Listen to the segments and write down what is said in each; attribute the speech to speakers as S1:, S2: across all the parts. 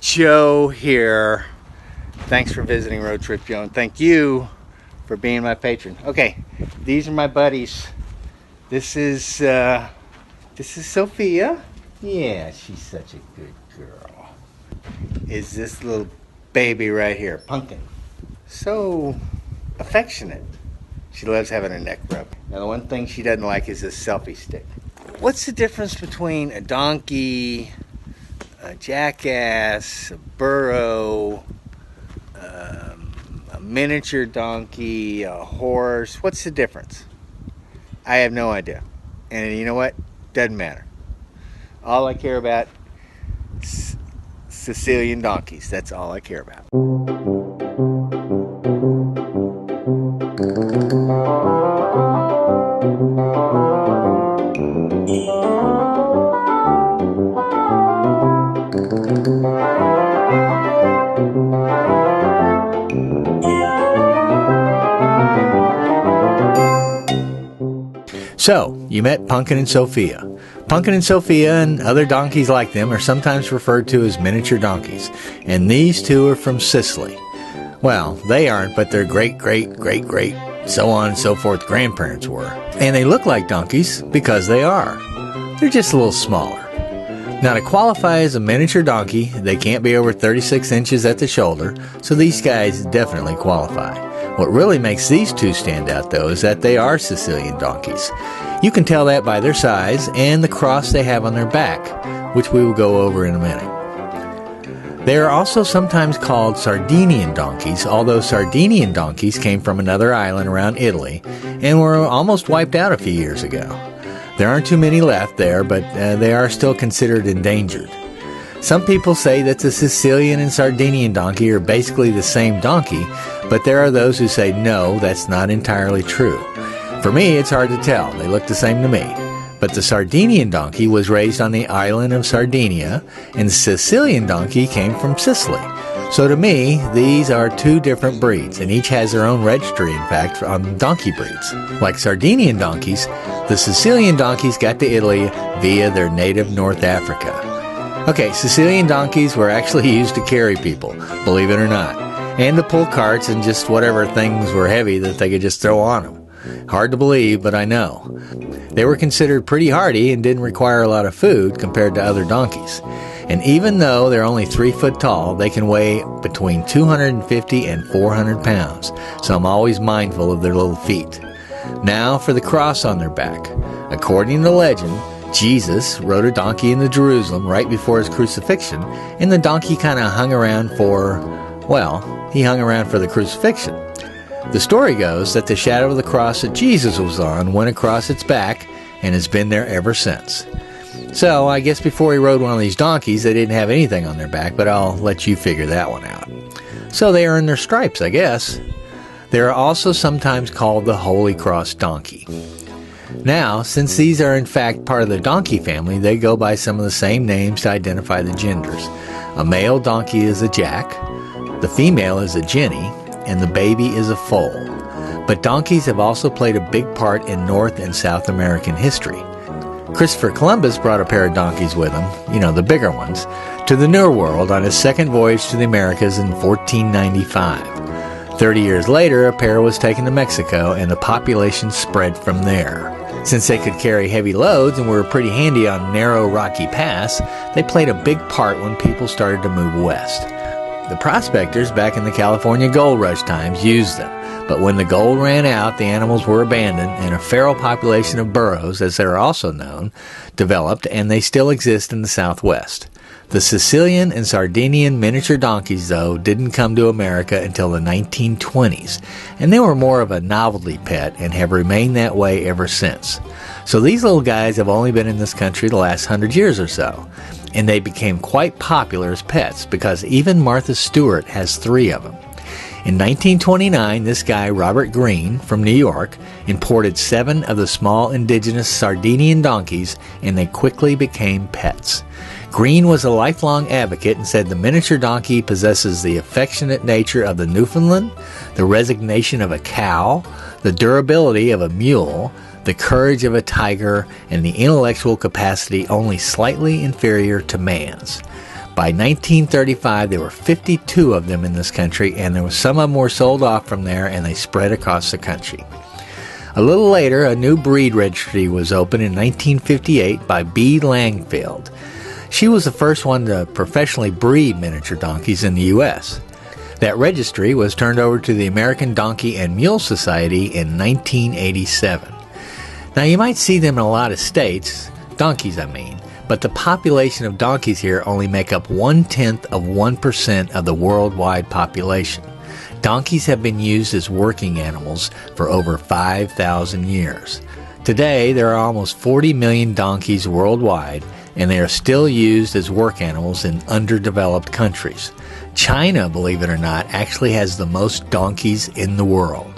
S1: Joe here. Thanks for visiting Road Trip Joe, and thank you for being my patron. Okay, these are my buddies. This is Sofia. Yeah, she's such a good girl. Is this little baby right here, Punkin. So affectionate. She loves having her neck rubbed. Now the one thing she doesn't like is this selfie stick. What's the difference between a donkey, a jackass, a burro, a miniature donkey, a horse? What's the difference? I have no idea. And you know what? Doesn't matter. All I care about is Sicilian donkeys. That's all I care about. So, you met Punkin and Sofia. Punkin and Sofia and other donkeys like them are sometimes referred to as miniature donkeys, and these two are from Sicily. Well, they aren't, but their great, so on and so forth grandparents were. And they look like donkeys because they are. They're just a little smaller. Now, to qualify as a miniature donkey, they can't be over 36 inches at the shoulder, so these guys definitely qualify. What really makes these two stand out, though, is that they are Sicilian donkeys. You can tell that by their size and the cross they have on their back, which we will go over in a minute. They are also sometimes called Sardinian donkeys, although Sardinian donkeys came from another island around Italy and were almost wiped out a few years ago. There aren't too many left there, but they are still considered endangered. Some people say that the Sicilian and Sardinian donkey are basically the same donkey, but there are those who say no, that's not entirely true. For me, it's hard to tell. They look the same to me. But the Sardinian donkey was raised on the island of Sardinia, and the Sicilian donkey came from Sicily. So to me, these are two different breeds, and each has their own registry, in fact, on donkey breeds. Like Sardinian donkeys, the Sicilian donkeys got to Italy via their native North Africa. Okay, Sicilian donkeys were actually used to carry people, believe it or not, and to pull carts and just whatever things were heavy that they could just throw on them. Hard to believe, but I know. They were considered pretty hardy and didn't require a lot of food compared to other donkeys. And even though they're only 3 foot tall, they can weigh between 250 and 400 pounds, so I'm always mindful of their little feet. Now for the cross on their back. According to legend, Jesus rode a donkey into Jerusalem right before his crucifixion, and the donkey kind of hung around for the crucifixion. The story goes that the shadow of the cross that Jesus was on went across its back and has been there ever since. So I guess before he rode one of these donkeys, they didn't have anything on their back, but I'll let you figure that one out. So they earned their stripes, I guess. They are also sometimes called the Holy Cross donkey. Now, since these are in fact part of the donkey family, they go by some of the same names to identify the genders. A male donkey is a jack, the female is a jenny, and the baby is a foal. But donkeys have also played a big part in North and South American history. Christopher Columbus brought a pair of donkeys with him, the bigger ones, to the New World on his second voyage to the Americas in 1495. 30 years later, a pair was taken to Mexico, and the population spread from there. Since they could carry heavy loads and were pretty handy on narrow, rocky paths, they played a big part when people started to move west. The prospectors back in the California gold rush times used them, but when the gold ran out, the animals were abandoned, and a feral population of burros, as they are also known, developed, and they still exist in the Southwest. The Sicilian and Sardinian miniature donkeys, though, didn't come to America until the 1920s, and they were more of a novelty pet and have remained that way ever since. So these little guys have only been in this country the last 100 years or so, and they became quite popular as pets because even Martha Stewart has 3 of them. In 1929, this guy, Robert Greene, from New York, imported 7 of the small indigenous Sardinian donkeys, and they quickly became pets. Greene was a lifelong advocate and said the miniature donkey possesses the affectionate nature of the Newfoundland, the resignation of a cow, the durability of a mule, the courage of a tiger, and the intellectual capacity only slightly inferior to man's. By 1935, there were 52 of them in this country, and some of them were sold off from there, and they spread across the country. A little later, a new breed registry was opened in 1958 by B. Langfield. She was the first one to professionally breed miniature donkeys in the U.S. That registry was turned over to the American Donkey and Mule Society in 1987. Now, you might see them in a lot of states, donkeys I mean, but the population of donkeys here only make up 0.1% of the worldwide population. Donkeys have been used as working animals for over 5,000 years. Today, there are almost 40 million donkeys worldwide, and they are still used as work animals in underdeveloped countries. China, believe it or not, actually has the most donkeys in the world.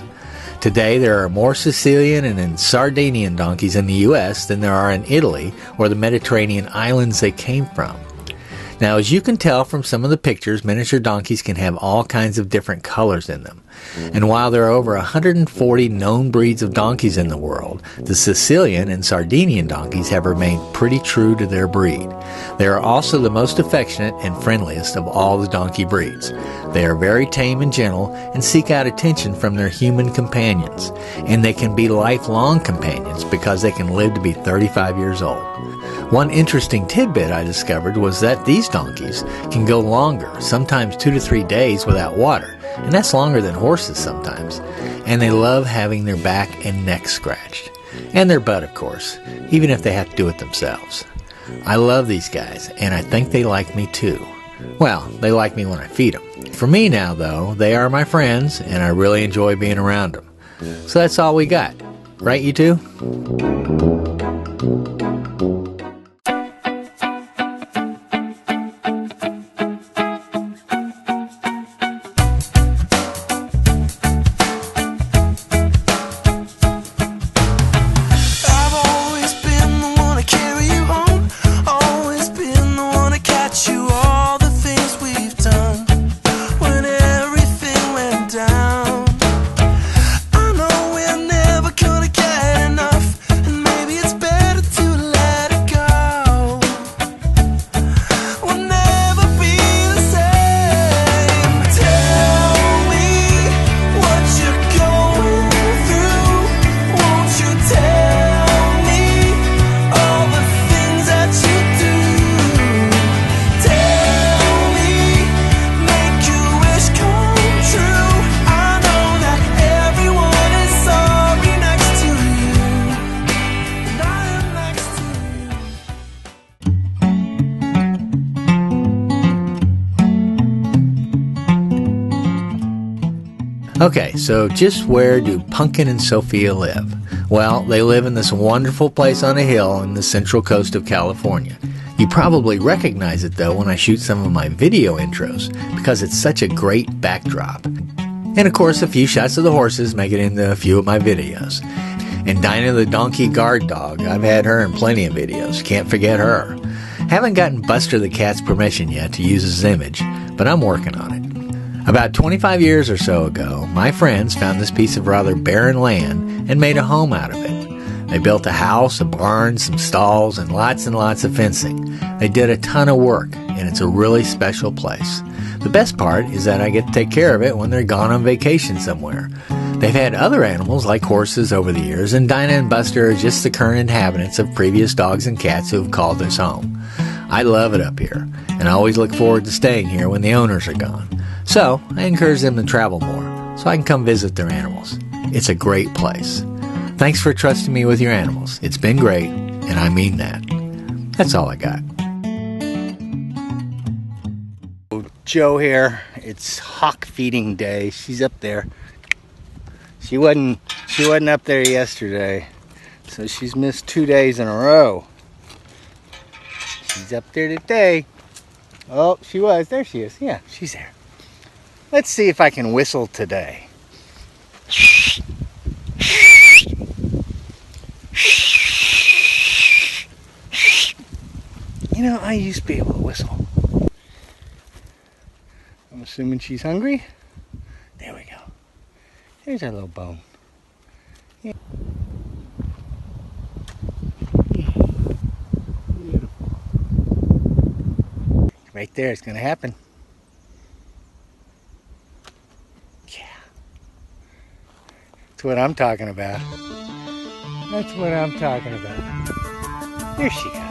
S1: Today, there are more Sicilian and Sardinian donkeys in the U.S. than there are in Italy or the Mediterranean islands they came from. Now, as you can tell from some of the pictures, miniature donkeys can have all kinds of different colors in them. And while there are over 140 known breeds of donkeys in the world, the Sicilian and Sardinian donkeys have remained pretty true to their breed. They are also the most affectionate and friendliest of all the donkey breeds. They are very tame and gentle and seek out attention from their human companions. And they can be lifelong companions because they can live to be 35 years old. One interesting tidbit I discovered was that these donkeys can go longer, sometimes 2 to 3 days without water, and that's longer than horses sometimes. And they love having their back and neck scratched. And their butt, of course, even if they have to do it themselves. I love these guys, and I think they like me too. Well, they like me when I feed them. For me now, though, they are my friends, and I really enjoy being around them. So that's all we got. Right, you two? Okay, so just where do Punkin and Sofia live? Well, they live in this wonderful place on a hill in the central coast of California. You probably recognize it though when I shoot some of my video intros because it's such a great backdrop. And of course, a few shots of the horses make it into a few of my videos. And Dinah the donkey guard dog, I've had her in plenty of videos. Can't forget her. Haven't gotten Buster the cat's permission yet to use his image, but I'm working on it. About 25 years or so ago, my friends found this piece of rather barren land and made a home out of it. They built a house, a barn, some stalls, and lots of fencing. They did a ton of work, and it's a really special place. The best part is that I get to take care of it when they're gone on vacation somewhere. They've had other animals like horses over the years, and Dinah and Buster are just the current inhabitants of previous dogs and cats who have called this home. I love it up here, and I always look forward to staying here when the owners are gone. So, I encourage them to travel more, so I can come visit their animals. It's a great place. Thanks for trusting me with your animals. It's been great, and I mean that. That's all I got. Joe here. It's hawk feeding day. She's up there. She wasn't up there yesterday, so she's missed 2 days in a row. She's up there today. Oh, she was. There she is. Yeah, she's there. Let's see if I can whistle today. You know, I used to be able to whistle. I'm assuming she's hungry. There we go. There's our little bone. Yeah. Right there, it's going to happen. Yeah. That's what I'm talking about. That's what I'm talking about. There she goes.